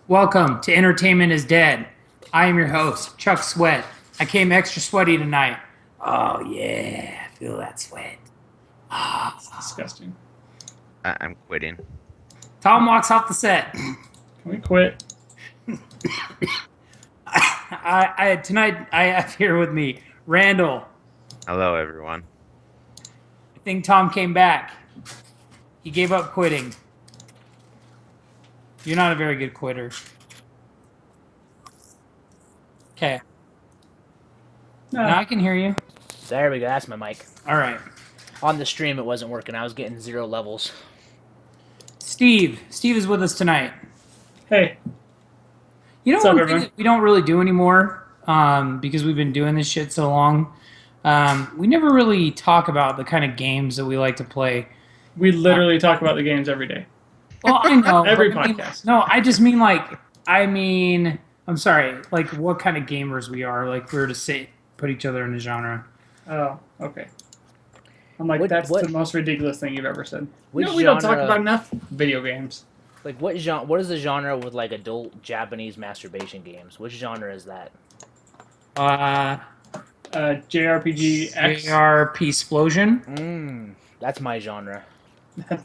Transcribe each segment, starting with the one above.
Welcome to Entertainment is Dead. I am your host, Chuck Sweat. I came extra sweaty tonight. Oh, yeah. Feel that sweat. It's disgusting. I'm quitting. Tom walks off the set. Can we quit? Tonight, I have here with me Randall. Hello, everyone. I think Tom came back. He gave up quitting. You're not a very good quitter. Okay. No. Now I can hear you. There we go. That's my mic. All right. On the stream, it wasn't working. I was getting 0 levels. Steve. Steve is with us tonight. Hey, You know What's up, one thing everyone? that we don't really do anymore, because we've been doing this shit so long. We never really talk about the kind of games that we like to play. we literally talk about the games every day. Well, I know Every but I mean- podcast. no, I just mean I'm sorry, like what kind of gamers we are. Like if we were to put each other in a genre. Oh, okay. I'm like, What- that's what- the most ridiculous thing you've ever said. Which No, we don't talk genre- about enough video games. Like, what genre? What is the genre with like adult Japanese masturbation games? Which genre is that? JRPG X. JRP Explosion. That's my genre.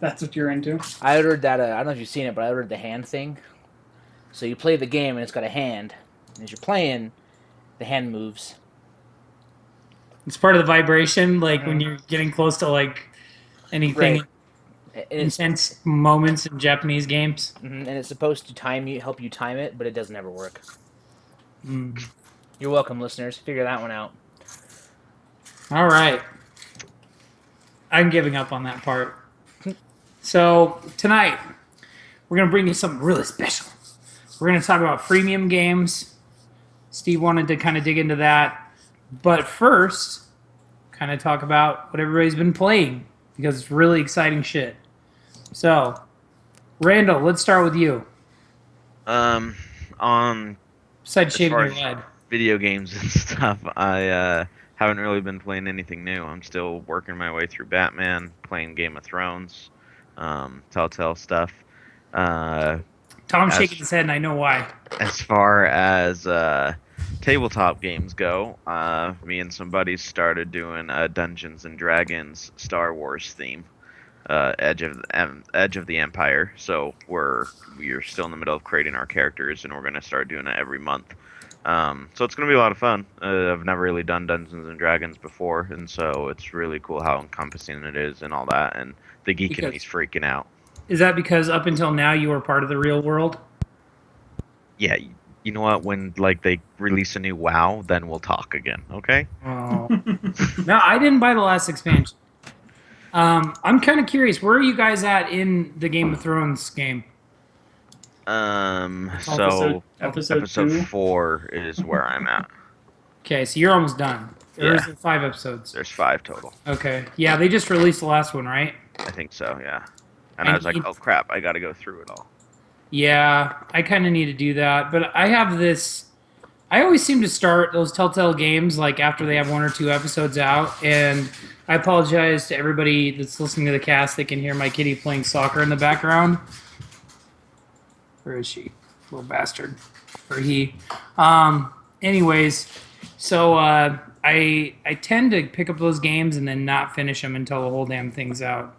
That's what you're into. I ordered that. I don't know if you've seen it, but I ordered the hand thing. So you play the game and it's got a hand. And as you're playing, the hand moves. It's part of the vibration, like when you're getting close to like anything Right. And it's intense moments in Japanese games. and it's supposed to help you time it, but it doesn't ever work. Mm. You're welcome, listeners. Figure that one out. All right. I'm giving up on that part. So tonight, we're going to bring you something really special. We're going to talk about freemium games. Steve wanted to kind of dig into that. But first, kind of talk about what everybody's been playing because it's really exciting shit. So, Randall, let's start with you. On Besides As shaving far your as- head. video games and stuff, I haven't really been playing anything new. I'm still working my way through Batman, playing Game of Thrones, Telltale stuff. Tom's as- shaking his head, and I know why. As far as tabletop games go, me and some buddies started doing a Dungeons and Dragons Star Wars theme, Edge of the Empire. So we're still in the middle of creating our characters, and we're gonna start doing it every month. So it's gonna be a lot of fun. I've never really done Dungeons and Dragons before, and so it's really cool how encompassing it is and all that. And the geek in me's freaking out. Is that because up until now you were part of the real world? Yeah, you know what? When like they release a new WoW, then we'll talk again. Okay? Oh. No, I didn't buy the last expansion. I'm kind of curious. Where are you guys at in the Game of Thrones game? So Episode episode 2. 4 is where I'm at. Okay, so you're almost done. There's Yeah. 5 episodes. There's 5 total. Okay. Yeah, they just released the last one, right? I think so, yeah. And I I was like, need- oh crap, I gotta go through it all. Yeah, I kind of need to do that. But I have this. I always seem to start those Telltale games like after they have 1 or 2 episodes out. And I apologize to everybody that's listening to the cast. They can hear my kitty playing soccer in the background. Where is she? Little bastard. Or he. Anyways, so I tend to pick up those games and then not finish them until the whole damn thing's out.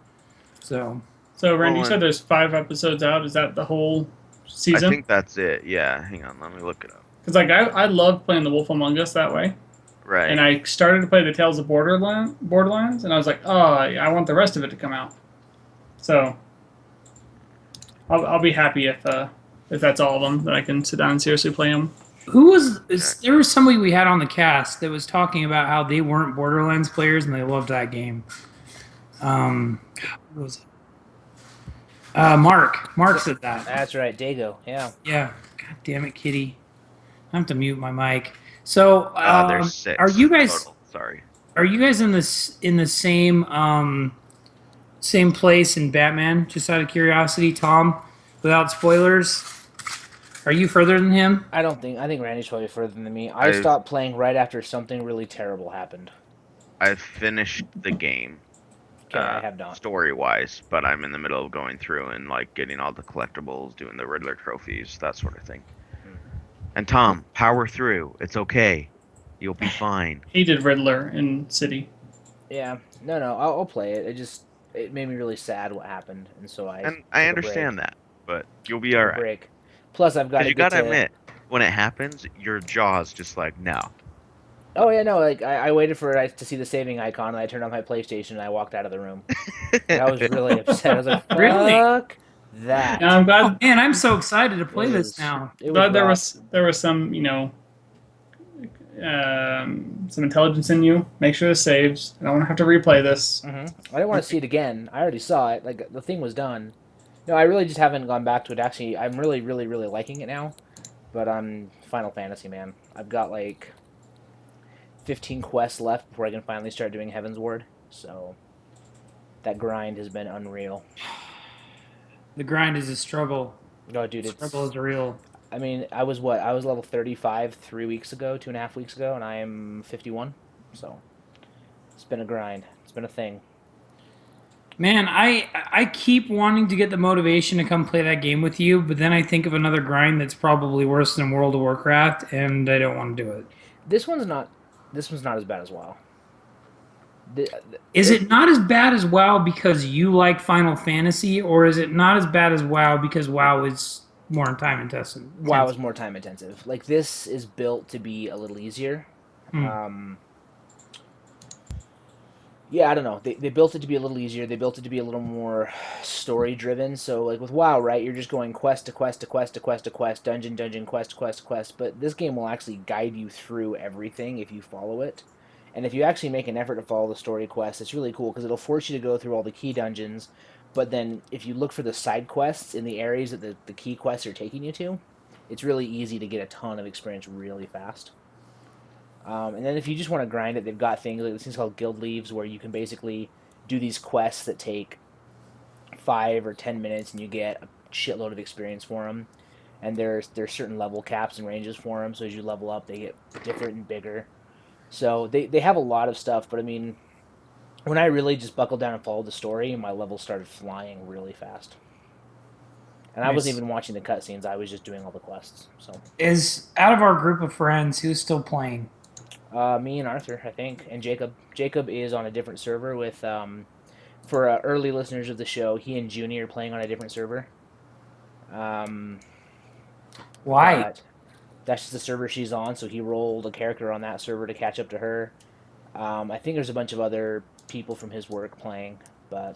So So, Randy, you Well, said there's 5 episodes out. Is that the whole season? I think that's it, yeah. Hang on, let me look it up. Because like I love playing The Wolf Among Us that way, Right. and I started to play the Tales of Borderlands, and I was like, oh, I want the rest of it to come out. So I'll be happy if that's all of them that I can sit down and seriously play them. There was somebody we had on the cast that was talking about how they weren't Borderlands players and they loved that game. God, what was it? Mark said that. That's right, Dago. Yeah. Yeah. God damn it, kitty. I have to mute my mic. So, there's 6 are you guys total. Sorry. are you guys in the same place in Batman? Just out of curiosity, Tom, without spoilers. Are you further than him? I think Randy's probably further than me. I I've- stopped playing right after something really terrible happened. I've finished the game. Okay, I have not. story-wise, but I'm in the middle of going through and like getting all the collectibles, doing the Riddler trophies, that sort of thing. Hmm. And Tom, power through. It's okay. You'll be fine. He did Riddler in City. Yeah, no, I'll play it. It made me really sad what happened, and so I And I took a break. understand that, but you'll be Took all a right. break. Plus, I've got Because to you get gotta to. admit, when it happens, your jaw's just like, no. Oh yeah, no, like I waited for it to see the saving icon, and I turned on my PlayStation, and I walked out of the room. And I was really upset. I was like, Really? "Fuck that!" And I'm Oh glad man, I'm so excited to It play this was now. it was there rough. was some some intelligence in you. Make sure the saves. I don't want to have to replay this. I didn't want to see it again. I already saw it. Like the thing was done. No, I really just haven't gone back to it. Actually, I'm really, really, really liking it now. But I'm Final Fantasy, man. I've got like 15 quests left before I can finally start doing Heaven's Ward. So that grind has been unreal. The grind is a struggle. Oh, dude, The struggle is real. I mean, I was what? I was level 35 3 weeks ago, 2.5 weeks ago, and I am 51. So it's been a grind. It's been a thing. Man, I keep wanting to get the motivation to come play that game with you, but then I think of another grind that's probably worse than World of Warcraft, and I don't want to do it. This one's not. This one's not as bad as WoW. Is it not as bad as WoW because you like Final Fantasy, or is it not as bad as WoW because WoW is more time intensive? WoW is more time intensive. Like this is built to be a little easier. Hmm. Yeah, I don't know. They built it to be a little easier. They built it to be a little more story driven. So like with WoW, right, you're just going quest to quest to quest to quest to quest, dungeon dungeon quest quest quest. But this game will actually guide you through everything if you follow it. And if you actually make an effort to follow the story quest, it's really cool because it'll force you to go through all the key dungeons. But then if you look for the side quests in the areas that the key quests are taking you to, it's really easy to get a ton of experience really fast. And then if you just want to grind it, they've got things like this thing's called Guild Leaves, where you can basically do these quests that take 5 or 10 minutes, and you get a shitload of experience for them. And there's certain level caps and ranges for them, so as you level up, they get different and bigger. So they have a lot of stuff, but I mean, when I really just buckled down and followed the story, my levels started flying really fast. And I wasn't Nice. even watching the cutscenes; I was just doing all the quests. So Is out of our group of friends who's still playing? me and Arthur, I think, and Jacob. Jacob is on a different server with for early listeners of the show. He and Junie are playing on a different server. Um, Why? but that's just the server she's on, so he rolled a character on that server to catch up to her. I think there's a bunch of other people from his work playing, but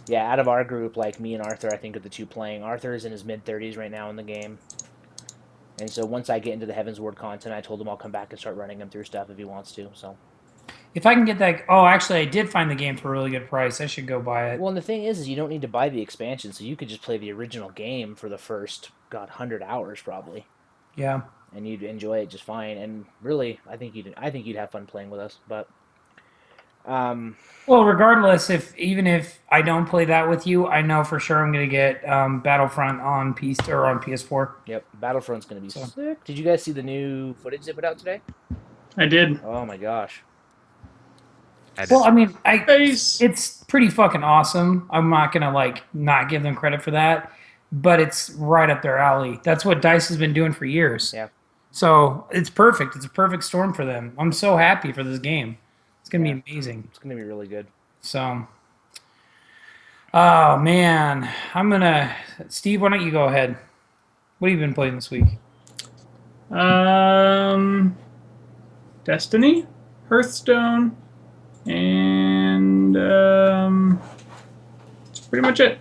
yeah, out of our group, like me and Arthur, I think are the two playing. Arthur is in his mid-30s right now in the game, and so once I get into the Heaven's Ward content, I told him I'll come back and start running him through stuff if he wants to. So, If I can get that, oh, actually, I did find the game for a really good price. I should go buy it. well, and the thing is you don't need to buy the expansion, so you could just play the original game for the first 100 hours probably, Yeah. and you'd enjoy it just fine. And really, I think you'd have fun playing with us. But Well, regardless, even if I don't play that with you, I know for sure I'm gonna get Battlefront on PC or on PS4. yep, Battlefront's gonna be So- sick. Did you guys see the new footage they put out today? I did. Oh my gosh. Well, I mean, Face. it's pretty fucking awesome. I'm not gonna like not give them credit for that, but it's right up their alley. That's what Dice has been doing for years. Yeah. So it's perfect. It's a perfect storm for them. I'm so happy for this game. It's gonna Yeah. be amazing. It's gonna be really good. So, oh man, Steve. Why don't you go ahead? What have you been playing this week? Destiny, Hearthstone, and that's pretty much it.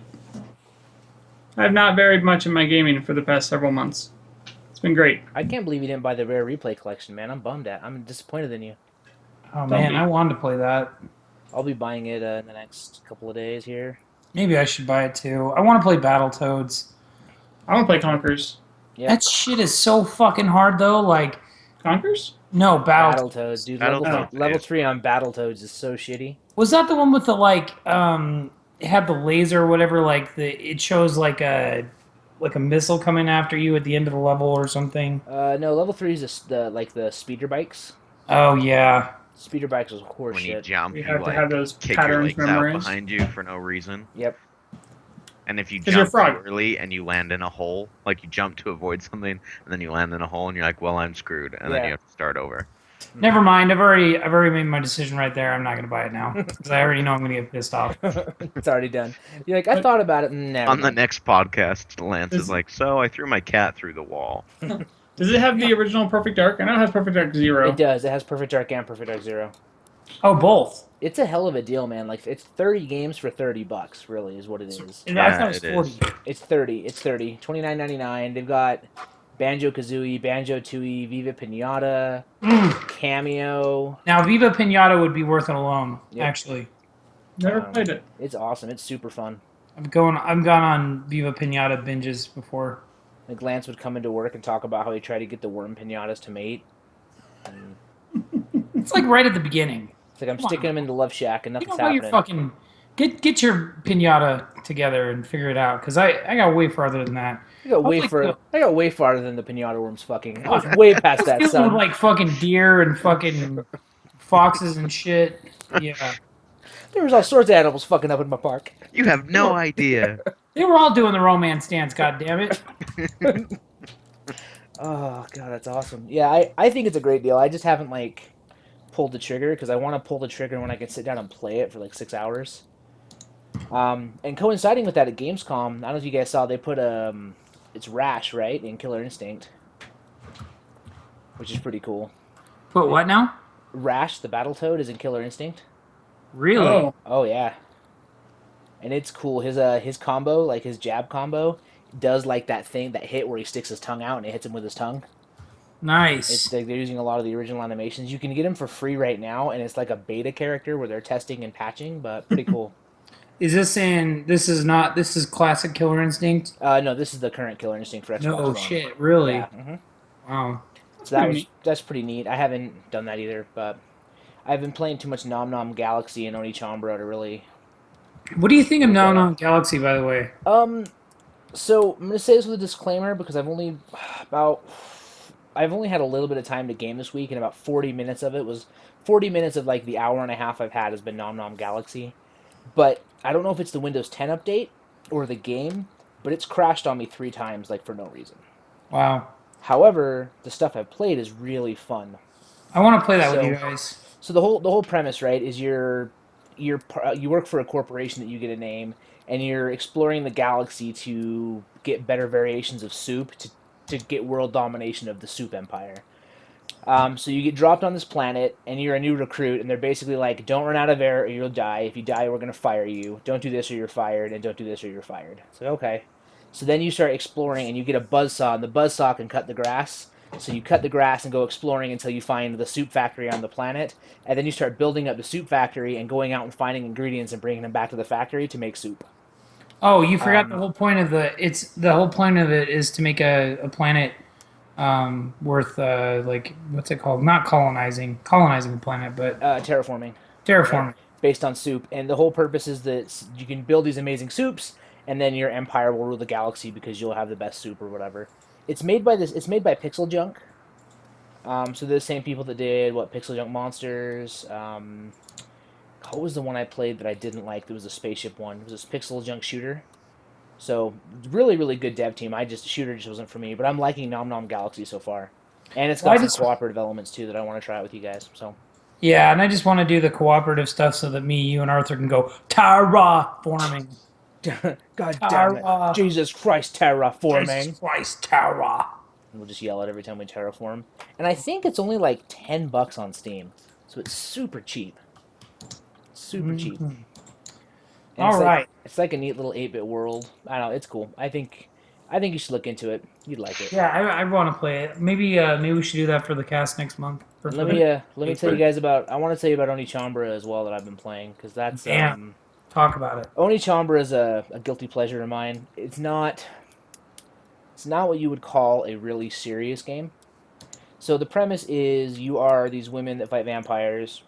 I have not varied much in my gaming for the past several months. It's been great. I can't believe you didn't buy the Rare Replay collection, man. I'm bummed at. I'm disappointed in you. Oh Don't man, be. I wanted to play that. I'll be buying it in the next couple of days here. Maybe I should buy it too. I want to play Battletoads. I want to play Conkers. Yeah. That shit is so fucking hard though. Like, Conkers? no, Battle. Battletoads, dude. Battletoads Level is 3 on Battletoads is so shitty. Was that the one with the like? It had the laser or whatever. Like it shows like a missile coming after you at the end of the level or something. No, level 3 is the speeder bikes. Oh yeah. Speeder bikes was horse When you shit. jump, You you have to like have those kick your patterns legs out memorized. behind you for no reason. Yep. And if you 'Cause you're a jump too frog. early and you land in a hole, like you jump to avoid something, and then you land in a hole, and you're like, "Well, I'm screwed," and then Yeah. you have to start over. Never mind. I've already made my decision right there. I'm not gonna buy it now because I already know I'm gonna get pissed off. It's already done. You're like, I thought about it. Never On the mind. next podcast, Lance is Is- like, "So I threw my cat through the wall." Does it have the original Perfect Dark? I know it has Perfect Dark Zero. It does. It has Perfect Dark and Perfect Dark Zero. Oh, both. It's a hell of a deal, man. Like it's 30 games for $30, really, is what it is. I Yeah, thought it was it 40. is. It's 30. It's 30. $29.99. They've got Banjo Kazooie, Banjo Tooie, Viva Pinata, Cameo. Now, Viva Pinata would be worth it alone. Yep. Actually, Never played it. It's awesome. It's super fun. I've gone on Viva Pinata binges before. Like Lance would come into work and talk about how he tried to get the worm pinatas to mate. And It's like right at the beginning. it's like I'm Come on. sticking them into Love Shack and You nothing's know what? happening. You're fucking get your pinata together and figure it out because I got way farther than that. I got way Hopefully further. the- I got way farther than the pinata worms. Fucking. I was way past that, Dealing with son. like fucking deer and fucking foxes and shit. Yeah, There was all sorts of animals fucking up in my park. You have no idea. they were all doing the romance dance. God damn it! Oh god, that's awesome. Yeah, I think it's a great deal. I just haven't like pulled the trigger because I want to pull the trigger when I can sit down and play it for like 6 hours. And coinciding with that at Gamescom, I don't know if you guys saw they put it's Rash, right, in Killer Instinct, which is pretty cool. But what now? Rash, the Battletoad, is in Killer Instinct. Really? Oh, Oh yeah, and it's cool. His combo, like his jab combo, does like that thing, that hit where he sticks his tongue out and it hits him with his tongue. Nice. It's like they're using a lot of the original animations. You can get him for free right now, and it's like a beta character where they're testing and patching, but pretty cool. Is this in? This is not. This is classic Killer Instinct. No, this is the current Killer Instinct for Xbox No One. shit. Really? Yeah, mhm. Wow. So that pretty was neat. that's pretty neat. I haven't done that either, but I've been playing too much Nom Nom Galaxy and Onichambra to really. What do you think of Now Now Galaxy, by the way? So I'm gonna say this with a disclaimer because I've only had a little bit of time to game this week, and about 40 minutes of it was 40 minutes of like the hour and a half I've had has been Nom Nom Galaxy. But I don't know if it's the Windows 10 update or the game, but it's crashed on me 3 times like for no reason. Wow. However, the stuff I've played is really fun. I want to play that with So- you guys. So the whole premise, right, is you work for a corporation that you get a name, and you're exploring the galaxy to get better variations of soup to get world domination of the soup empire. So you get dropped on this planet, and you're a new recruit, and they're basically like, don't run out of air or you'll die. If you die, we're going to fire you. Don't do this or you're fired, and don't do this or you're fired. So okay. So then you start exploring, and you get a buzzsaw, and the buzzsaw can cut the grass. So you cut the grass and go exploring until you find the soup factory on the planet, and then you start building up the soup factory and going out and finding ingredients and bringing them back to the factory to make soup. Oh, you forgot the whole point of the whole point of it is to make a planet worth like what's it called? Not colonizing a planet, but Terraforming. terraforming. Based on soup, and the whole purpose is that you can build these amazing soups, and then your empire will rule the galaxy because you'll have the best soup or whatever. It's made by Pixel Junk. So they're the same people that did Pixel Junk Monsters. What was the one I played that I didn't like? There was a spaceship one. It was a Pixel Junk shooter. So really, really good dev team. Shooter just wasn't for me, but I'm liking Nom Nom Galaxy so far, and it's got some cooperative elements too that I want to try out with you guys. So Yeah, and I just want to do the cooperative stuff so that me, you, and Arthur can go terraforming. God damn it, Jesus Christ, terraforming! Jesus Christ, terra. We'll just yell it every time we terraform. And I think it's only like $10 on Steam, so it's super cheap. Super cheap. And All it's right. it's like a neat little 8-bit world. I don't know, it's cool. I think you should look into it. You'd like it. Yeah, I want to play it. Maybe we should do that for the cast next month. And let me tell you guys about. I want to tell you about Onichambra as well that I've been playing because that's Damn. Talk about it. Onichambra is a guilty pleasure of mine. It's not what you would call a really serious game. So the premise is you are these women that fight vampires.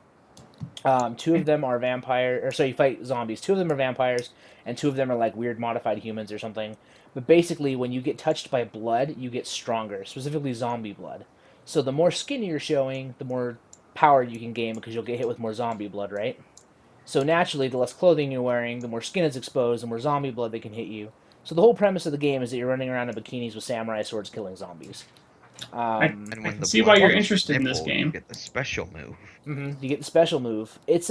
2 of them are you fight zombies. 2 of them are vampires, and 2 of them are like weird modified humans or something. But basically, when you get touched by blood, you get stronger, specifically zombie blood. So the more skin you're showing, the more power you can gain because you'll get hit with more zombie blood, right? So naturally, the less clothing you're wearing, the more skin is exposed, the more zombie blood they can hit you. So the whole premise of the game is that you're running around in bikinis with samurai swords killing zombies. And I when can the see blood why you're hits interested in this nipple, you game. get the special move. You get the special move. It's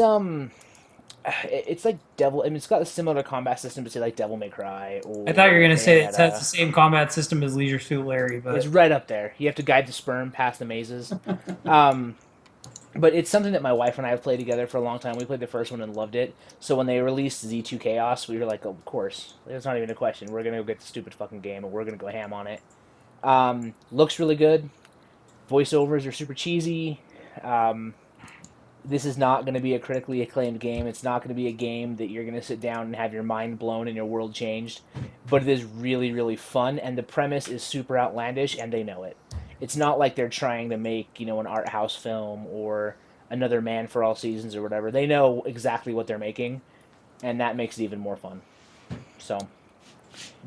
like Devil. I mean, it's got a similar combat system to say like Devil May Cry or I thought you were gonna say it has Bayonetta. the same combat system as Leisure Suit Larry, but It's right up there. You have to guide the sperm past the mazes. But it's something that my wife and I have played together for a long time. We played the first one and loved it. So when they released Z2 Chaos, we were like, oh, of course. It's not even a question. We're going to go get the stupid fucking game and we're going to go ham on it. Looks really good. Voiceovers are super cheesy. This is not going to be a critically acclaimed game. It's not going to be a game that you're going to sit down and have your mind blown and your world changed. But it is really, really fun. And the premise is super outlandish and they know it. It's not like they're trying to make, an art house film or another Man for All Seasons or whatever. They know exactly what they're making, and that makes it even more fun. So,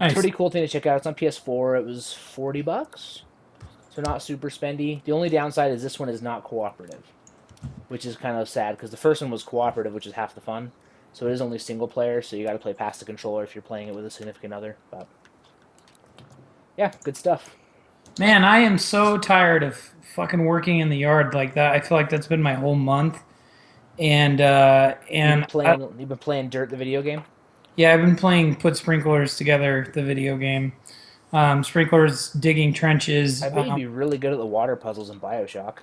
nice. pretty cool thing to check out. It's on PS4. It was $40, so not super spendy. The only downside is this one is not cooperative, which is kind of sad because the first one was cooperative, which is half the fun. So it is only single player, so you got to play past the controller if you're playing it with a significant other. But yeah, good stuff. Man, I am so tired of fucking working in the yard like that. I feel like that's been my whole month. And You've been playing Dirt, the video game? Yeah, I've been playing Put Sprinklers Together, the video game. Sprinklers digging trenches. I bet you'd be really good at the water puzzles in BioShock.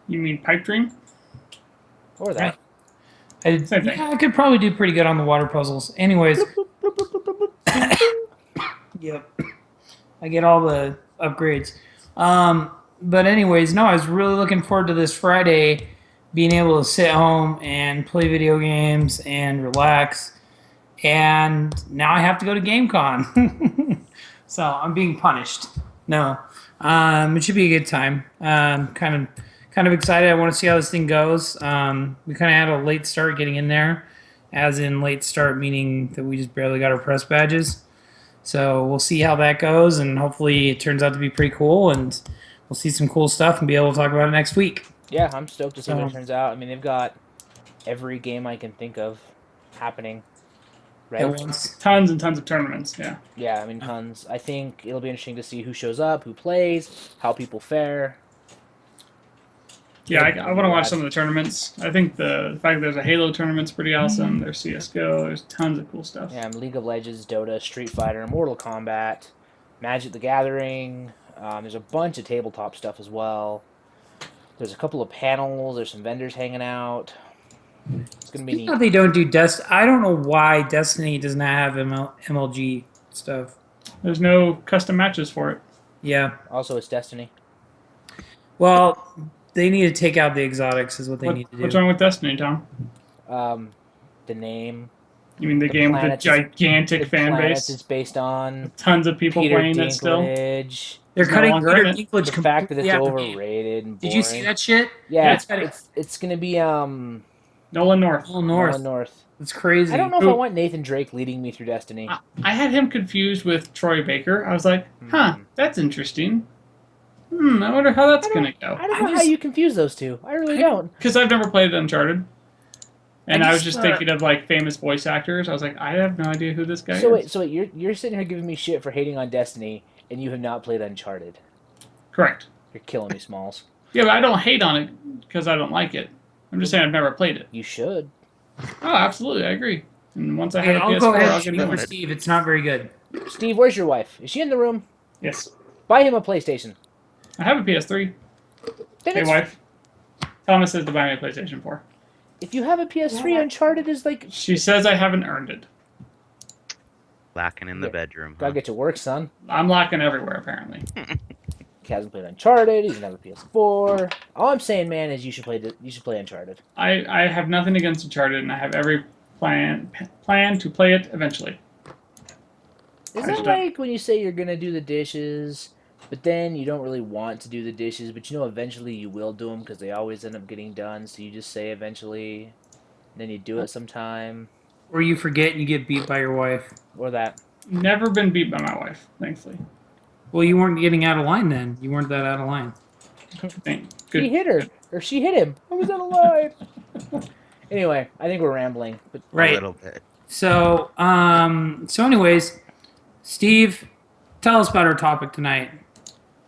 You mean Pipe Dream? Or that. Same thing. Yeah, I could probably do pretty good on the water puzzles. Anyways. Yep. I get all the upgrades. But anyways, no, I was really looking forward to this Friday being able to sit home and play video games and relax. And now I have to go to GameCon. So I'm being punished. No. It should be a good time. Kind of excited. I want to see how this thing goes. We kind of had a late start getting in there. As in late start meaning that we just barely got our press badges. So we'll see how that goes, and hopefully it turns out to be pretty cool, and we'll see some cool stuff and be able to talk about it next week. Yeah, I'm stoked to see what it turns out. I mean, they've got every game I can think of happening. Right? Tons and tons of tournaments, yeah. Yeah, I mean, tons. I think it'll be interesting to see who shows up, who plays, how people fare. Yeah, I want to watch some of the tournaments. I think the fact that there's a Halo tournament's pretty awesome. There's CSGO. There's tons of cool stuff. Yeah, League of Legends, Dota, Street Fighter, Mortal Kombat, Magic the Gathering. There's a bunch of tabletop stuff as well. There's a couple of panels. There's some vendors hanging out. It's going to be neat. They don't do I don't know why Destiny does not have MLG stuff. There's no custom matches for it. Yeah. Also, it's Destiny. Well, they need to take out the exotics is what they need to do. What's wrong with Destiny, Tom? The name. You mean the game with the gigantic fan base? It's based on tons of people Peter playing Dinklage. that still. They're cutting longer Peter in it. Dinklage The fact that it's completely overrated and boring. Did you see that shit? Yeah, Yeah, it's going to be Nolan North. Oh, North. North. It's crazy. I don't know if I want Nathan Drake leading me through Destiny. I had him confused with Troy Baker. I was like, huh, that's interesting. I wonder how that's going to go. I don't know how you confuse those two. I really don't. Because I've never played Uncharted. And I was just, just thinking of like famous voice actors. I was like, I have no idea who this guy is. So wait, you're sitting here giving me shit for hating on Destiny, and you have not played Uncharted. Correct. You're killing me, Smalls. Yeah, but I don't hate on it because I don't like it. I'm just saying I've never played it. You should. Oh, absolutely, I agree. And once I have a I'll PS4, go ahead I'll and get shoot going. for Steve. It's not very good. Steve, where's your wife? Is she in the room? Yes, Buy him a PlayStation. I have a PS3. Then Hey, it's- wife. Thomas says to buy me a PlayStation 4. If you have a PS3, Uncharted is like... She says I haven't earned it. Lacking in the bedroom. Gotta Huh? get to work, son. I'm lacking everywhere, apparently. He hasn't played Uncharted. He doesn't have a PS4. All I'm saying, man, is you should play Uncharted. I have nothing against Uncharted, and I have every plan to play it eventually. Is I that should- like when you say you're gonna do the dishes, but then you don't really want to do the dishes, but you know eventually you will do them because they always end up getting done, so you just say eventually, then you do it sometime, Or you forget and you get beat by your wife. or that. Never been beat by my wife, thankfully. Well, you weren't getting out of line then. You weren't that out of line. Thank He good. hit her. Or she hit him. I was unalive. Anyway, I think we're rambling. But A Right. little bit. So, anyways, Steve, tell us about our topic tonight.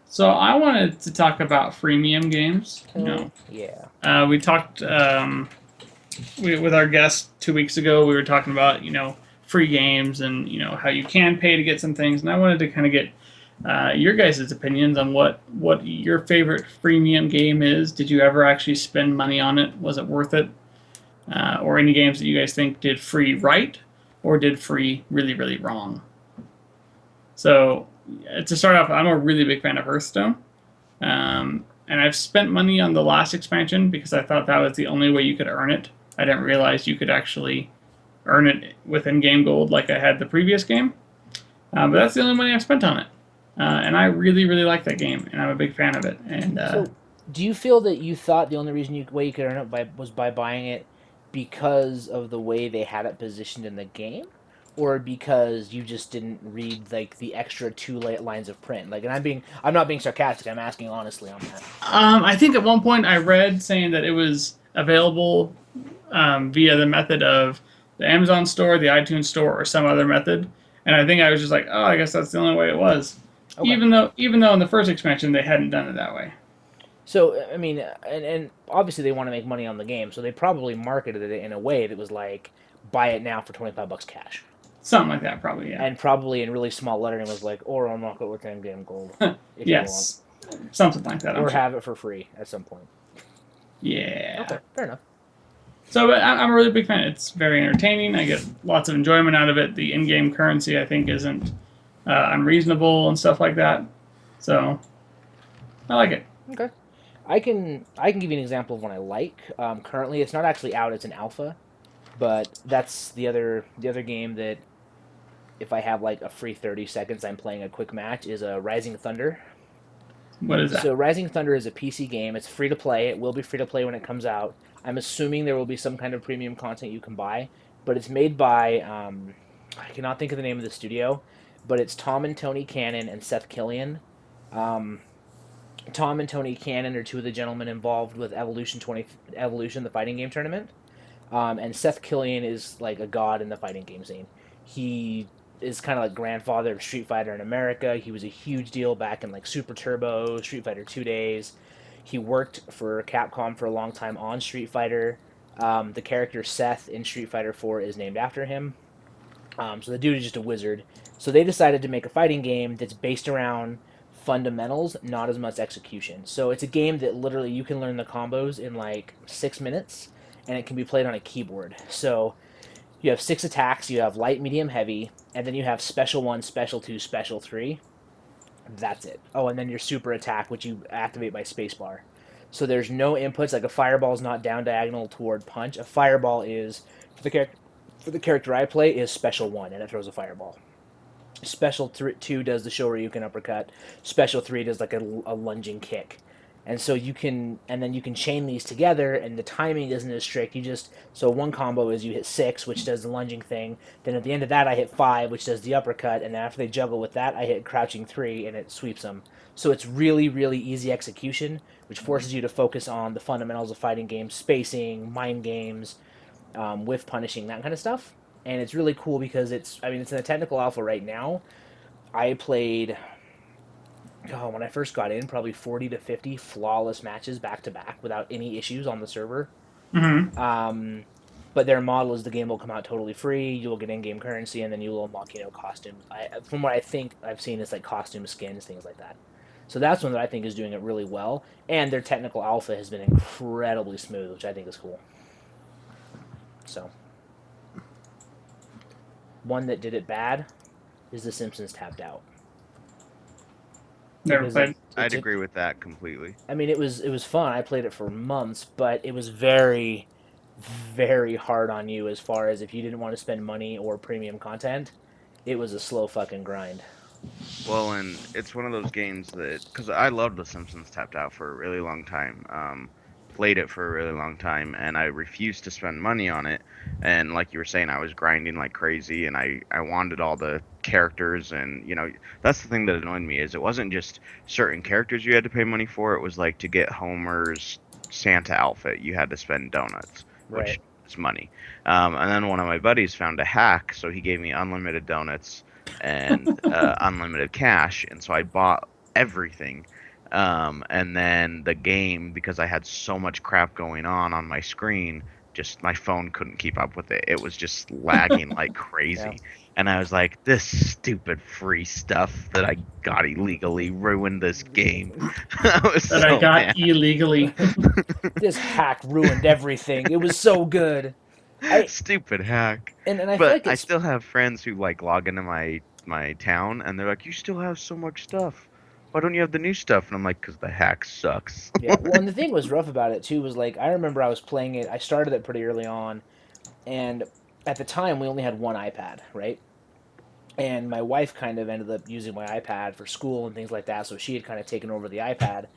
So I wanted to talk about freemium games. yeah. We talked with our guest 2 weeks ago. We were talking about free games and how you can pay to get some things, and I wanted to kind of get your guys' opinions on what your favorite freemium game is. Did you ever actually spend money on it? Was it worth it? Or any games that you guys think did free right or did free really, really wrong? So to start off, I'm a really big fan of Hearthstone. And I've spent money on the last expansion because I thought that was the only way you could earn it. I didn't realize you could actually earn it with in-game gold like I had the previous game. But that's the only money I've spent on it. And I really, really like that game, and I'm a big fan of it. And So, do you feel that you thought the only way you could earn it was by buying it because of the way they had it positioned in the game, or because you just didn't read like the extra two lines of print? Like, and I'm not being sarcastic. I'm asking honestly on that. I think at one point I read saying that it was available via the method of the Amazon store, the iTunes store, or some other method. And I think I was just like, oh, I guess that's the only way it was. Okay. Even though in the first expansion they hadn't done it that way. So, I mean, and obviously they want to make money on the game, so they probably marketed it in a way that was like, buy it now for $25 cash. Something like that, probably, yeah. And probably in really small lettering was like, or unlock it with in-game gold if yes, something like that. you want, or have it for free at some point. Yeah. Okay, fair enough. So I'm a really big fan. It's very entertaining. I get lots of enjoyment out of it. The in-game currency, I think, isn't unreasonable and stuff like that. So I like it. Okay. I can give you an example of one I like. Currently, it's not actually out; it's an alpha, but that's the other game that if I have like a free 30 seconds, I'm playing a quick match. Is a Rising Thunder. What is that? So Rising Thunder is a PC game. It's free to play. It will be free to play when it comes out. I'm assuming there will be some kind of premium content you can buy, but it's made by I cannot think of the name of the studio, but it's Tom and Tony Cannon and Seth Killian. Tom and Tony Cannon are two of the gentlemen involved with Evolution, the fighting game tournament. And Seth Killian is like a god in the fighting game scene. He is kind of like grandfather of Street Fighter in America. He was a huge deal back in like Super Turbo, Street Fighter 2 days. He worked for Capcom for a long time on Street Fighter. The character Seth in Street Fighter 4 is named after him. So the dude is just a wizard. So they decided to make a fighting game that's based around fundamentals, not as much execution. So it's a game that literally you can learn the combos in like 6 minutes, and it can be played on a keyboard. So you have 6 attacks, you have light, medium, heavy, and then you have special 1, special 2, special 3. That's it. Oh, and then your super attack, which you activate by spacebar. So there's no inputs, like a fireball is not down diagonal toward punch. A fireball is, for the character I play, is special 1, and it throws a fireball. Special 2 does the Shoryuken uppercut. Special 3 does like a lunging kick. And so you can chain these together, and the timing isn't as strict. So one combo is you hit 6, which does the lunging thing. Then at the end of that, I hit 5, which does the uppercut. And then after they juggle with that, I hit crouching 3, and it sweeps them. So it's really, really easy execution, which forces you to focus on the fundamentals of fighting games, spacing, mind games, whiff punishing, that kind of stuff. And it's really cool because it's in the technical alpha right now. I played, when I first got in, probably 40 to 50 flawless matches back to back without any issues on the server. Mm-hmm. But their model is the game will come out totally free. You will get in-game currency, and then you will unlock, costumes. From what I think I've seen, it's like costume skins, things like that. So that's one that I think is doing it really well. And their technical alpha has been incredibly smooth, which I think is cool. So, one that did it bad is The Simpsons Tapped Out. Never played. I'd agree with that completely. I mean, it was fun. I played it for months, but it was very, very hard on you as far as if you didn't want to spend money or premium content. It was a slow fucking grind. Well, and it's one of those games that, because I loved The Simpsons Tapped Out for a really long time. Played it for a really long time, and I refused to spend money on it. And like you were saying, I was grinding like crazy, and I wanted all the characters, and that's the thing that annoyed me, is it wasn't just certain characters you had to pay money for. It was like to get Homer's Santa outfit, you had to spend donuts, Right. which is money. And then one of my buddies found a hack, so he gave me unlimited donuts and unlimited cash, and so I bought everything. And then the game, because I had so much crap going on my screen, just my phone couldn't keep up with it. It was just lagging like Yeah. crazy. And I was like, this stupid free stuff that I got illegally ruined this game. I was That I so got mad. illegally. This hack ruined everything. It was so good. I Stupid hack. and I feel But like I it's still have friends who like log into my town and they're like, "You still have so much stuff. Why don't you have the new stuff?" And I'm like, "Cause the hack sucks." yeah. Well, and the thing was rough about it too was like I remember I was playing it. I started it pretty early on, and at the time we only had one iPad, right? And my wife kind of ended up using my iPad for school and things like that, so she had kind of taken over the iPad,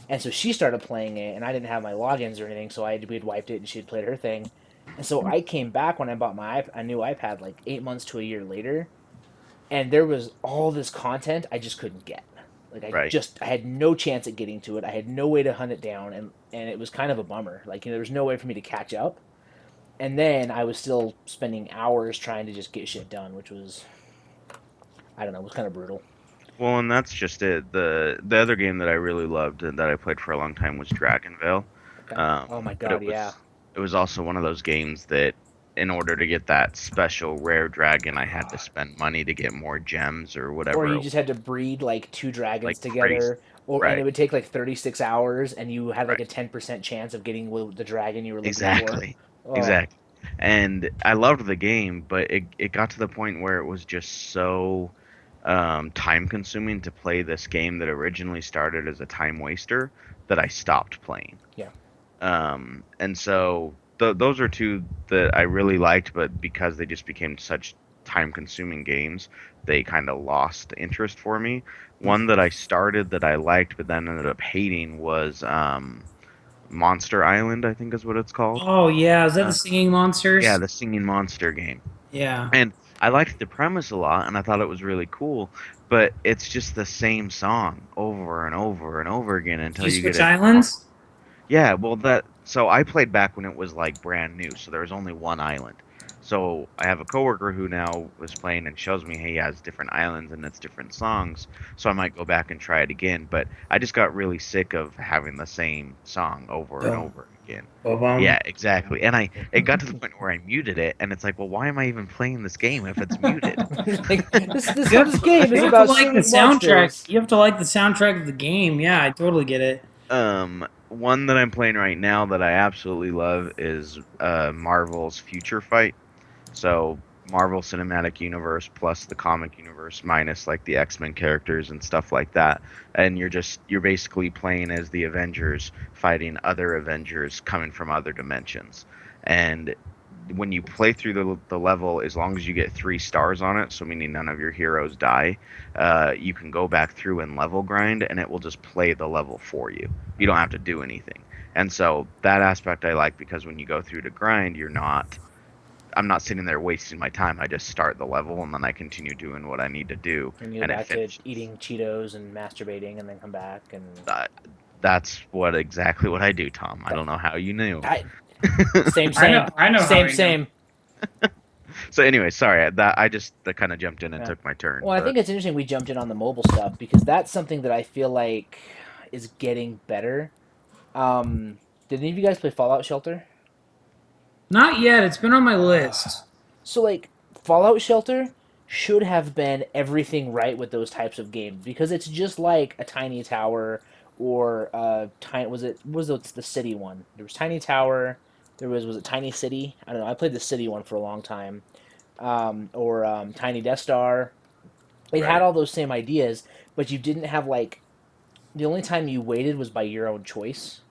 and so she started playing it, and I didn't have my logins or anything, so we had wiped it, and she had played her thing, and so I came back when I bought a new iPad like 8 months to a year later, and there was all this content I just couldn't get. Like Right. I had no chance at getting to it. I had no way to hunt it down, and it was kind of a bummer. Like there was no way for me to catch up. And then I was still spending hours trying to just get shit done, which was I don't know, was kind of brutal. Well, and that's just it. The other game that I really loved and that I played for a long time was Dragonvale. Okay. Oh my But god, yeah. it was also one of those games that in order to get that special rare dragon, I had to spend money to get more gems or Or whatever, you just had to breed like two dragons like crazy. together, and it Right. would take like 36 hours, and you had like Right. a 10% chance of getting the dragon you were looking for. Exactly. Oh, Exactly. And I loved the game, but it got to the point where it was just so time consuming to play this game that originally started as a time waster that I stopped playing. yeah. And so those are two that I really liked, but because they just became such time consuming games, they kind of lost interest for me. One that I started that I liked, but then ended up hating was Monster Island, I think is what it's called. Oh yeah, is that the Uh, singing yeah, monsters? the singing monster game. Yeah. And I liked the premise a lot, and I thought it was really cool, but it's just the same song over and over and over again Do until you you get switch it. islands? Yeah, well, that so I played back when it was like brand new, so there was only one island. So I have a coworker who now was playing and shows me, hey, he has different islands and it's different songs. So I might go back and try it again. But I just got really sick of having the same song over and Boom. over again. Boom. Yeah, exactly. And it got to the point where I muted it, and it's like, well, why am I even playing this game if it's muted? Like, this You have this to, game is you have to about like the singing soundtrack. monsters. You have to like the soundtrack of the game. Yeah, I totally get it. One that I'm playing right now that I absolutely love is Marvel's Future Fight. So Marvel Cinematic Universe plus the comic universe minus like the X-Men characters and stuff like that. And you're basically playing as the Avengers fighting other Avengers coming from other dimensions. And when you play through the level, as long as you get 3 stars on it, so meaning none of your heroes die, you can go back through and level grind, and it will just play the level for you. You don't have to do anything. And so that aspect I like because when you go through to grind, I'm not sitting there wasting my time. I just start the level and then I continue doing what I need to do, And you go and it back to finishes. eating Cheetos and masturbating, and then come back and That, that's exactly what I do, Tom. I don't know how you knew. I, same, I know. same, I know how same, I know. same. So anyway, sorry that I just that kind of jumped in and Yeah. took my turn. Well, I But think it's interesting we jumped in on the mobile stuff because that's something that I feel like is getting better. Um, did any of you guys play Fallout Shelter? Not yet. It's been on my list. So like Fallout Shelter should have been everything right with those types of games because it's just like a tiny tower or tiny was it the city one? There was Tiny Tower, there was it Tiny City? I don't know. I played the city one for a long time. Or Tiny Death Star. It had right, all those same ideas, but you didn't have like the only time you waited was by your own choice,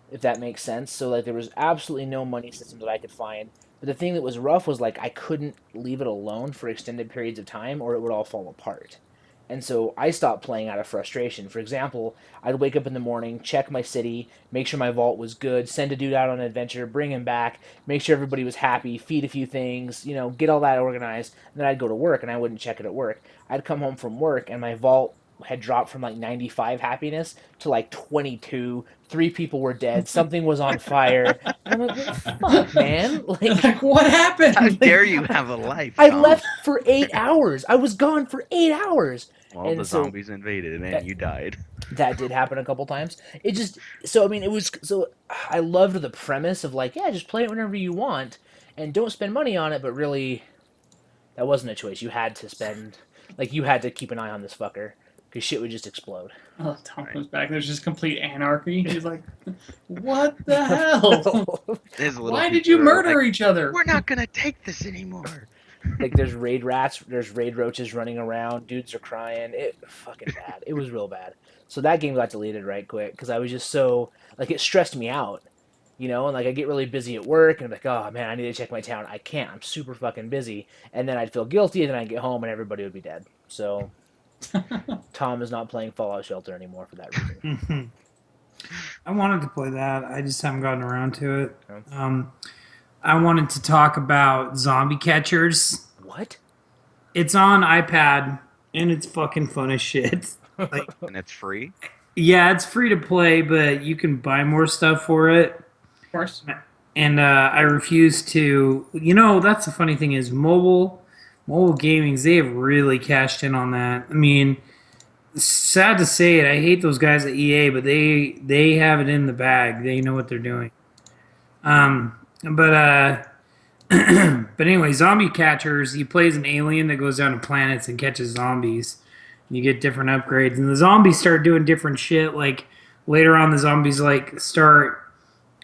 if that makes sense. So like there was absolutely no money system that I could find. But the thing that was rough was like I couldn't leave it alone for extended periods of time or it would all fall apart. And so I stopped playing out of frustration. For example, I'd wake up in the morning, check my city, make sure my vault was good, send a dude out on an adventure, bring him back, make sure everybody was happy, feed a few things, get all that organized, and then I'd go to work and I wouldn't check it at work. I'd come home from work and my vault had dropped from like 95 happiness to like 22. 3 people were dead. Something was on fire. And I'm like, well, fuck, man. Like, what How happened? dare you have a life, I Tom? left for 8 hours. I was gone for 8 hours. Well, And the so zombies invaded and that you died. that did happen a couple times. It just so I mean it was so I loved the premise of like, yeah, just play it whenever you want and don't spend money on it, but really that wasn't a choice. You had to spend like you had to keep an eye on this fucker because shit would just explode. Oh, Tom comes back. There's just complete anarchy. He's like, "What the hell? There's little Why did people you that are murder like, each other?" we're not gonna take this anymore. Like there's raid rats, there's raid roaches running around, dudes are crying. It fucking bad. It was real bad. So that game got deleted right quick because I was just so like it stressed me out, and like I get really busy at work and I'm like, oh man, I need to check my town. I can't. I'm super fucking busy, and then I'd feel guilty, and then I'd get home and everybody would be dead. So Tom is not playing Fallout Shelter anymore for that reason. I wanted to play that. I just haven't gotten around to it. Yeah. I wanted to talk about Zombie Catchers. What? It's on iPad and it's fucking fun as shit. Like, And it's free. yeah, it's free to play, but you can buy more stuff for it. Of course. And I refuse to. That's the funny thing is mobile gamings. They have really cashed in on that. I mean, sad to say it, I hate those guys at EA, but they have it in the bag. They know what they're doing. But but anyway, Zombie Catchers. You play as an alien that goes down to planets and catches zombies. You get different upgrades, and the zombies start doing different shit. Like later on, the zombies like start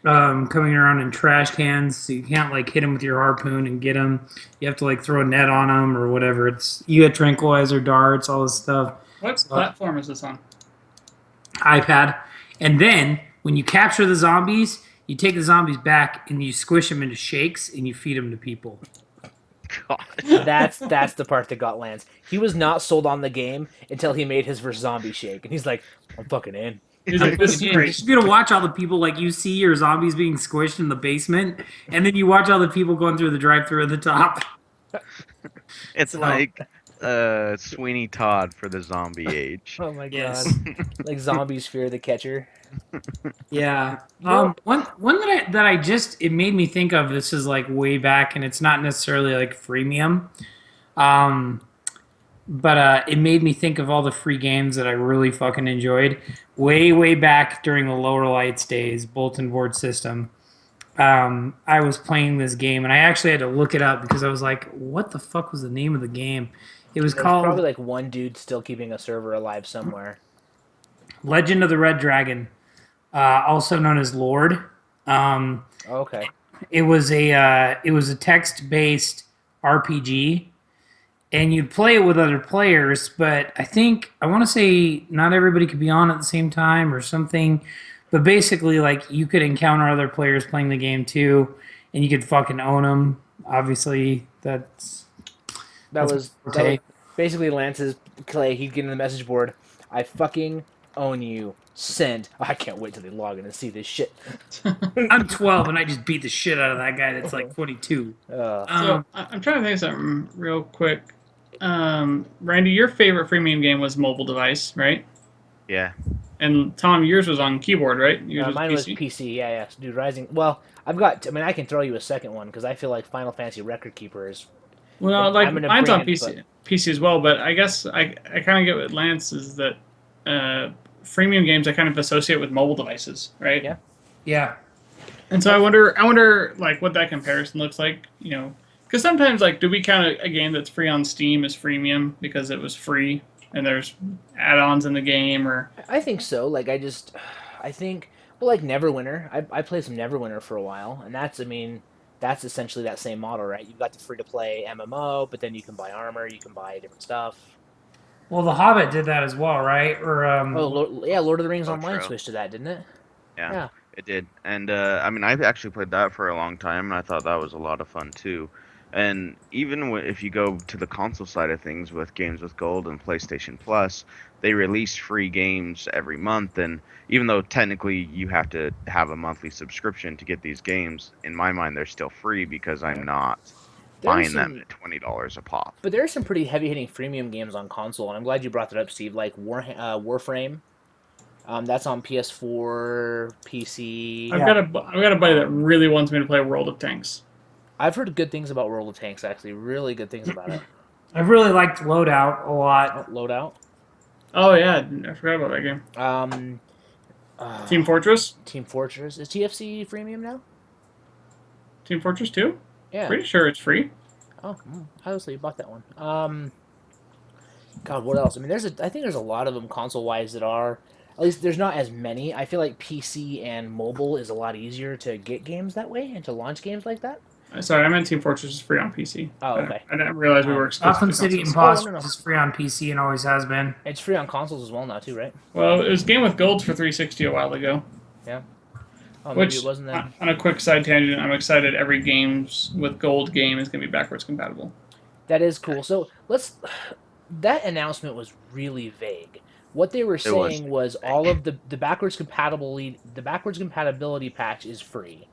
coming around in trash cans, so you can't like hit them with your harpoon and get them. You have to like throw a net on them or whatever. You get tranquilizer darts, all this stuff. What platform is this on? iPad, and then when you capture the zombies, you take the zombies back and you squish them into shakes and you feed them to people. God. That's the part that got Lance. He was not sold on the game until he made his versus zombie shake, and he's like, I'm fucking in. He's like, "This is You great." should be able to watch all the people like you see your zombies being squished in the basement, and then you watch all the people going through the drive-through at the top. It's So- like Sweeney Todd for the zombie age. Oh my Yes. god. Like zombies fear the catcher. Yeah. know- One that I just it made me think of. This is like way back, and it's not necessarily like freemium. But it made me think of all the free games that I really fucking enjoyed. Way back during the Lower Lights days, bulletin board system. I was playing this game, and I actually had to look it up because I was like, "What the fuck was the name of the game?" It was There's called probably like one dude still keeping a server alive somewhere. Legend of the Red Dragon, also known as Lord. Okay. It was a text-based RPG, and you'd play it with other players. But I want to say not everybody could be on at the same time or something. But basically, like you could encounter other players playing the game too, and you could fucking own them. Obviously, that's That That's was okay. basically Lance's Clay. He'd get in the message board. I fucking own you. Send. Oh, I can't wait till they log in and see this shit. I'm 12 and I just beat the shit out of that guy that's like 22. So I'm trying to think of something real quick. Randy, your favorite freemium game was mobile device, right? Yeah. And Tom, yours was on keyboard, right? Yours Mine was PC? PC. Yeah. Dude, Rising. Well, I've got. I mean, I can throw you a second one because I feel like Final Fantasy Record Keeper is. Well, like I'm gonna mine's bring on it, PC, PC as well. But I guess I kind of get what Lance is that freemium games I kind of associate with mobile devices, right? Yeah. Yeah. And so I wonder like what that comparison looks like, because sometimes like do we count a game that's free on Steam as freemium because it was free and there's add-ons in the game or I think so. Like I think. Well, like Neverwinter. I played some Neverwinter for a while, and that's. I mean, that's essentially that same model, right? You've got the free-to-play MMO, but then you can buy armor, you can buy different stuff. Well, The Hobbit did that as well, right? Or Lord of the Rings Oh, Online true. switched to that, didn't it? Yeah, Yeah. it did. And I mean, I've actually played that for a long time, and I thought that was a lot of fun too. And even if you go to the console side of things with Games with Gold and PlayStation Plus, they release free games every month. And even though technically you have to have a monthly subscription to get these games, in my mind they're still free because I'm not buying some- them at $20 a pop. But there are some pretty heavy-hitting freemium games on console, and I'm glad you brought that up, Steve. Like Warframe, that's on PS4, PC. I've got a buddy that really wants me to play World of Tanks. I've heard good things about World of Tanks. Actually, really good things about it. I've really liked Loadout a lot. Loadout. Oh yeah, I forgot about that game. Team Fortress. Team Fortress is TFC freemium now. Team Fortress 2? Yeah. Pretty sure it's free. Oh, I obviously bought that one. God, what else? I mean, I think there's a lot of them console-wise that are. At least there's not as many. I feel like PC and mobile is a lot easier to get games that way and to launch games like that. Sorry, I meant Team Fortress is free on PC. Oh, okay. I didn't realize we were exclusive Gotham to City consoles. Imposters no. is free on PC and always has been. It's free on consoles as well now too, right? Well, it was Game with Gold for 360 a while ago. Yeah. Oh, maybe Which, it wasn't that. on a quick side tangent, I'm excited every games with Gold game is going to be backwards compatible. That is cool. So that announcement was really vague. What they were saying was all of the backwards compatibility patch is free,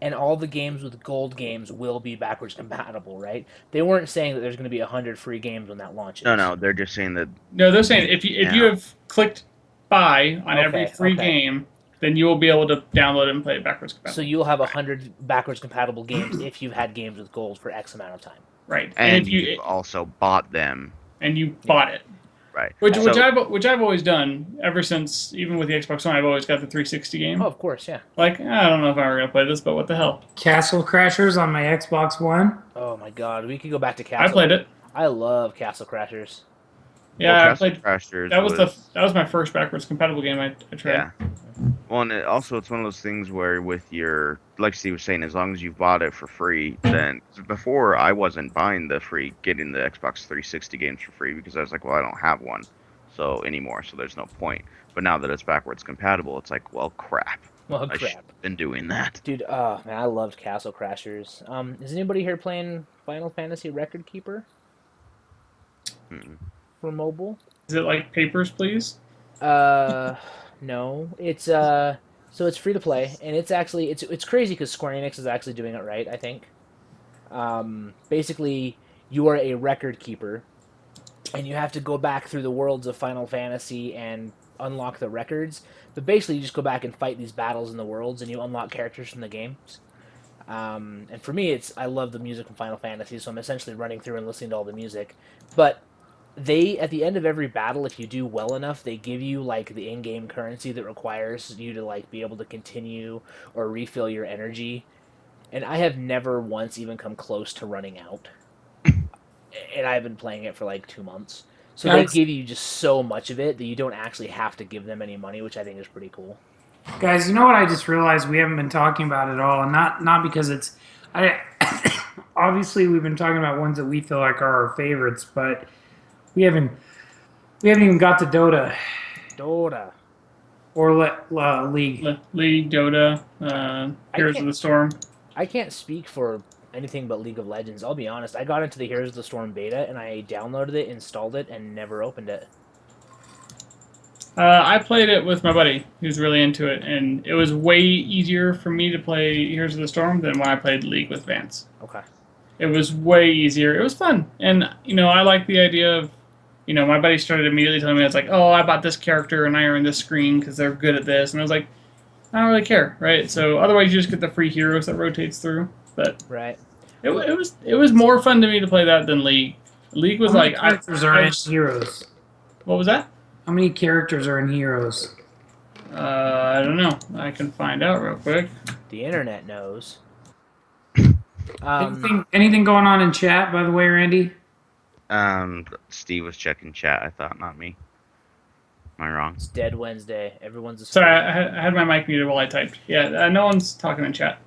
and all the games with Gold games will be backwards compatible, right? They weren't saying that there's going to be 100 free games when that launches. No, they're just saying that. No, they're saying if you have clicked buy on every free okay. game, then you will be able to download it and play it backwards compatible. So you'll have 100 backwards compatible games if you've had games with Gold for X amount of time. Right, And if you've also bought them. and you bought it. Right. Which So- I've always done ever since, even with the Xbox One, I've always got the 360 game. Oh, of course, yeah. Like, I don't know if I'm ever gonna play this, but what the hell? Castle Crashers on my Xbox One. Oh my God, we could go back to Castle. I played it. I love Castle Crashers. Yeah, Well, I Castle played. Crashers That was my first backwards compatible game I tried. Yeah. Well, and it's one of those things where with your, like Steve was saying, as long as you bought it for free, then before I wasn't buying getting the Xbox 360 games for free because I was like, well, I don't have one anymore, so there's no point. But now that it's backwards compatible, it's like, well, crap. Well, I should crap. have been doing that. Dude, man, I loved Castle Crashers. Is anybody here playing Final Fantasy Record Keeper Mm-mm. for mobile? Is it like Papers, Please? No. It's so it's free to play, and it's actually it's crazy because Square Enix is actually doing it right, I think. Basically, you are a record keeper, and you have to go back through the worlds of Final Fantasy and unlock the records. But basically, you just go back and fight these battles in the worlds, and you unlock characters from the games. And for me, I love the music from Final Fantasy, so I'm essentially running through and listening to all the music. But they, at the end of every battle, if you do well enough, they give you like the in-game currency that requires you to like be able to continue or refill your energy. And I have never once even come close to running out. And I've been playing it for like 2 months. So they give you just so much of it that you don't actually have to give them any money, which I think is pretty cool. Guys, you know what I just realized we haven't been talking about at all, and not because it's obviously we've been talking about ones that we feel like are our favorites, but we haven't even got to Dota or League. League, Dota, Heroes of the Storm. I can't speak for anything but League of Legends. I'll be honest. I got into the Heroes of the Storm beta and I downloaded it, installed it, and never opened it. I played it with my buddy who's really into it, and it was way easier for me to play Heroes of the Storm than when I played League with Vance. Okay. It was way easier. It was fun, and I like the idea of, my buddy started immediately telling me, it's like, oh, I bought this character and I earned this screen because they're good at this, and I was like, I don't really care, right? So otherwise, you just get the free heroes that rotates through. But right, it was more fun to me to play that than League. League was How many like characters are in Heroes? What was that? How many characters are in Heroes? I don't know. I can find out real quick. the internet knows. Anything going on in chat, by the way, Randy? Steve was checking chat. I thought, not me. Am I wrong? It's Dead Wednesday. Everyone's asleep. Sorry, I had my mic muted while I typed. Yeah, no one's talking in chat.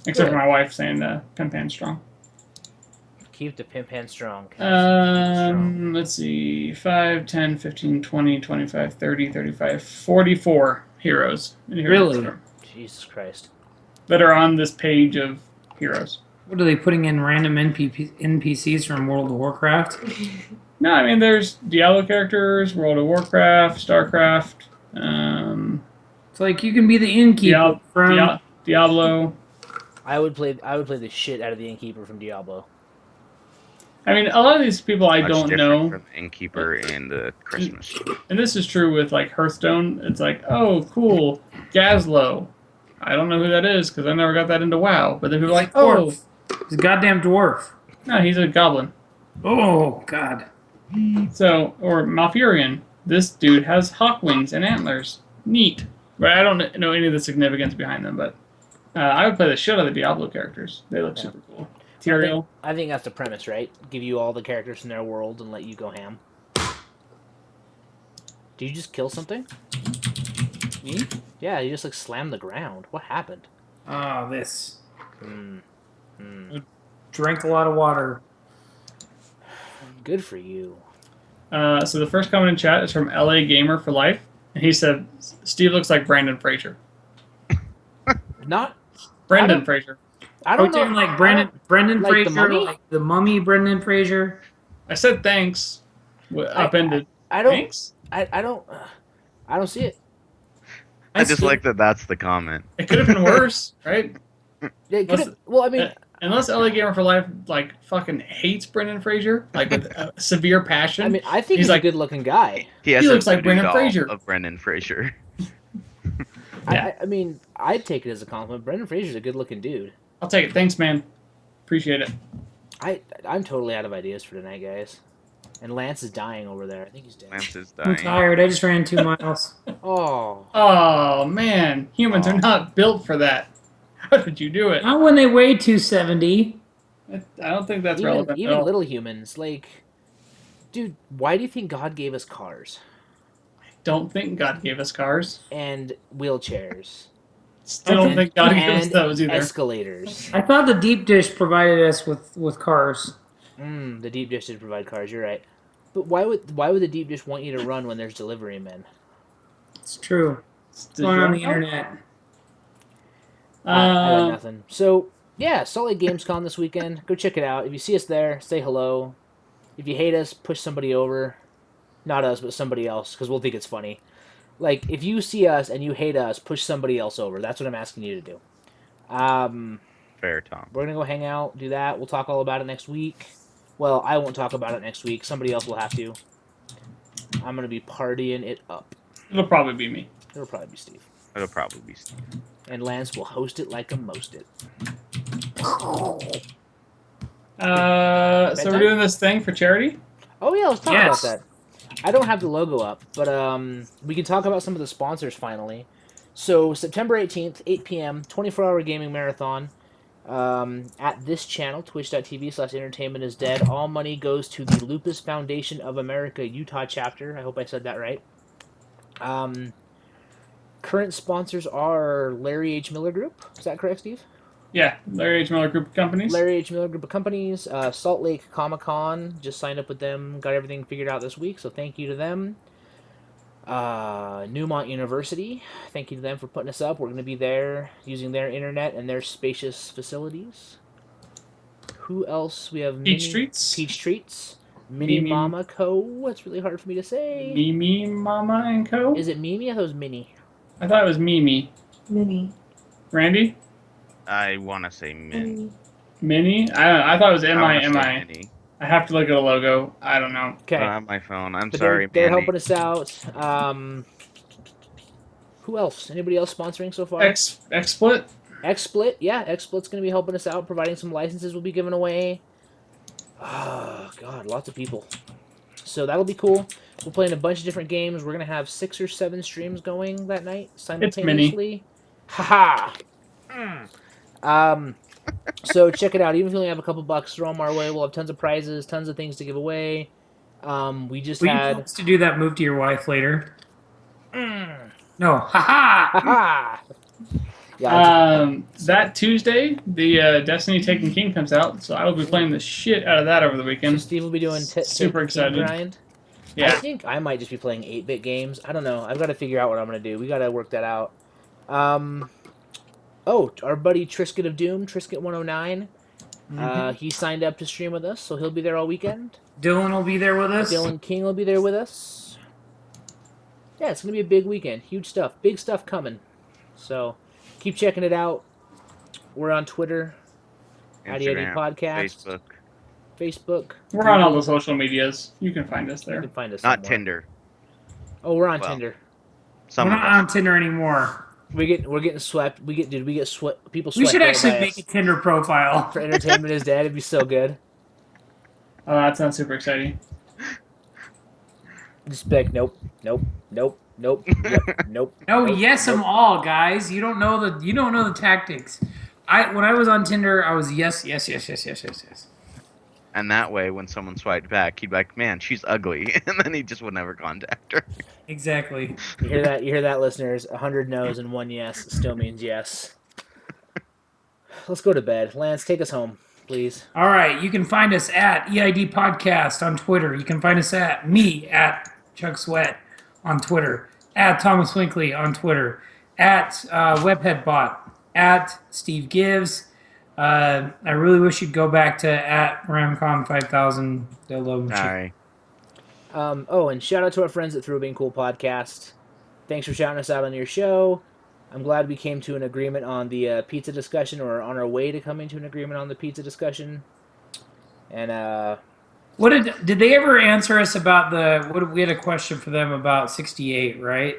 Except for my wife saying Pimp Hand Strong. Keep the pimp hand strong. Keep strong. Let's see. 5, 10, 15, 20, 25, 30, 35, 44 heroes. In Heroes of the Storm Jesus Christ. that are on this page of heroes. What are they putting in random NPCs from World of Warcraft? No, I mean, there's Diablo characters, World of Warcraft, StarCraft, It's like you can be the innkeeper from. Diablo. I would play the shit out of the innkeeper from Diablo. I mean, a lot of these people I Much don't different know, from the Innkeeper and the Christmas. and this is true with like Hearthstone. It's like, oh, cool, Gazlowe. I don't know who that is because I never got that into WoW. But then people are like, oh, Dwarf. He's a goddamn dwarf. no, he's a goblin. Oh God. So, or Malfurion. This dude has hawk wings and antlers. Neat. But I don't know any of the significance behind them. But I would play the shit out of the Diablo characters. They look super cool. Tyrael. I think that's the premise, right? Give you all the characters in their world and let you go ham. Did you just kill something? Me? Yeah, you just like slammed the ground. What happened? Oh, this. Hmm. Drank a lot of water. Good for you. So the first comment in chat is from LA Gamer for Life. And he said, Steve looks like Brandon Fraser. Not. Brendan Fraser. I Are we don't know. talking like Brendan like the Fraser, Mummy? like the Mummy, Brendan Fraser? I said thanks. Upended. I don't. Thanks? I don't. I don't see it. I just see- like that that's the comment. It could have been worse, right? Yeah, it could've- well, I mean, Unless LA Gamer for Life like fucking hates Brendan Fraser, like with severe passion. I mean, I think He's he's like- a good-looking guy. He has looks a like voodoo Brendan doll Fraser. of Brendan Fraser. Yeah. I mean, I'd take it as a compliment. Brendan Fraser's a good-looking dude. I'll take it. Thanks, man. Appreciate it. I'm totally out of ideas for tonight, guys. And Lance is dying over there. I think he's dead. Lance is I'm dying. tired. I just ran 2 miles. Oh, Oh man, humans are not built for that. How did you do it? Not when they weigh 270. I don't think that's relevant at even all. little humans, like, dude, why do you think God gave us cars Don't think God gave us cars. and wheelchairs Still don't think God gave us and those either. escalators? I thought the deep dish provided us with cars. The deep dish did provide cars. You're right, but why would the deep dish want you to run when there's delivery men? It's true. What's going on the internet? I got Um, nothing. So yeah, Salt Lake Gamescom this weekend. Go check it out. If you see us there, say hello. If you hate us, push somebody over. Not us, but somebody else, because we'll think it's funny. Like, if you see us and you hate us, push somebody else over. That's what I'm asking you to do. Fair, Tom. We're going to go hang out, do that. We'll talk all about it next week. Well, I won't talk about it next week. Somebody else will have to. I'm going to be partying it up. it'll probably be me. It'll probably be Steve. It'll probably be Steve. And Lance will host it like a most it. So Bedtime? we're doing this thing for charity. Oh, yeah, let's talk Yes. about that. I don't have the logo up, but we can talk about some of the sponsors finally. So, September 18th, 8 p.m., 24-hour gaming marathon at this channel, twitch.tv/entertainment is dead. All money goes to the Lupus Foundation of America Utah chapter. I hope I said that right. Current sponsors are Larry H. Miller Group. Is that correct, Steve? Yeah, Larry H. Miller Group of Companies. Larry H. Miller Group of Companies, Salt Lake Comic Con, just signed up with them, got everything figured out this week, so thank you to them. Newmont University, thank you to them for putting us up. We're going to be there using their internet and their spacious facilities. Who else? We have Peach Treats. Peach Treats. Mini Mimi. Mama Co. It's really hard for me to say. Mimi, Mama, and Co. Is it Mimi? I thought it was Mini. I thought it was Mimi. Mini. Randy? I want to say Min. Mini? I thought it was I wanna say M-I-M-I. Minnie. I have to look at a logo. I don't know. Okay. On my phone. I'm But sorry, they're Mandy. helping us out. Who else? Anybody else sponsoring so far? XSplit? XSplit, yeah, XSplit's going to be helping us out, providing some licenses we'll be giving away. Oh, God, lots of people. So that'll be cool. We're playing a bunch of different games. We're going to have 6 or 7 streams going that night simultaneously. Haha! So check it out. Even if you only have a couple bucks, throw them our way. We'll have tons of prizes, tons of things to give away. We just Will you had... promise to do that move to your wife later? Mm. No. Haha! Haha! Yeah, That Tuesday, the Destiny Taken King comes out, so I will be playing the shit out of that over the so weekend. Steve will be doing Super Team excited. Grind. I Yeah. think I might just be playing 8-bit games. I don't know. I've got to figure out what I'm going to do. We got to work that out. Oh, our buddy Trisket of Doom, Trisket109, he signed up to stream with us, so he'll be there all weekend. Dylan will be there with us. Dylan King will be there with us. Yeah, it's going to be a big weekend. Huge stuff. Big stuff coming. So keep checking it out. We're on Twitter. IDID Instagram, Podcast. Facebook. Facebook. We're on all the social medias. You can find us You there. can find us Not somewhere. Tinder. Oh, we're on Well, Tinder. Some We're of not us. on Tinder anymore. We're getting swept. We get swept. People We swept should right actually by make us. a Tinder profile. For entertainment is dead. It'd be so good. Oh, that sounds super exciting. Just be like, nope, nope, nope, nope, yep, nope. No, nope, yes, them nope. all, guys. You don't know the tactics. When I was on Tinder, I was yes, yes, yes, yes, yes, yes, yes. And that way, when someone swiped back, he'd be like, "Man, she's ugly," and then he just would never contact her. Exactly. You hear that? You hear that, listeners? 100 no's and 1 yes still means yes. Let's go to bed. Lance, take us home, please. All right, you can find us at EID Podcast on Twitter. You can find us at me at Chuck Sweat on Twitter, at Thomas Winkley on Twitter, at WebheadBot, at Steve Gives. I really wish you'd go back to at Ramcon 5000 Dildo. Sorry. Oh, and shout out to our friends at Through Being Cool Podcast. Thanks for shouting us out on your show. I'm glad we came to an agreement on the pizza discussion, or on our way to coming to an agreement on the pizza discussion. And What did they ever answer us about we had a question for them about 68, right?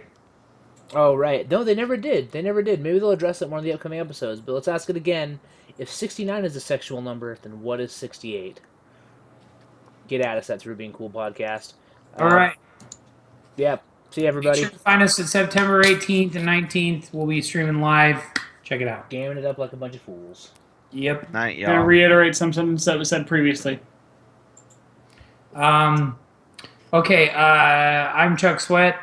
oh right, no, they never did. They never did. Maybe they'll address it in one of the upcoming episodes. But let's ask it again. If 69 is a sexual number, then what is 68? Get at us at Through Being Cool Podcast. All right. Yeah. See you, Make everybody. sure to find us at September 18th and 19th. We'll be streaming live. Check it out. Gamming it up like a bunch of fools. Yep. Night, Gonna y'all. reiterate something that was said previously. Okay. I'm Chuck Sweat.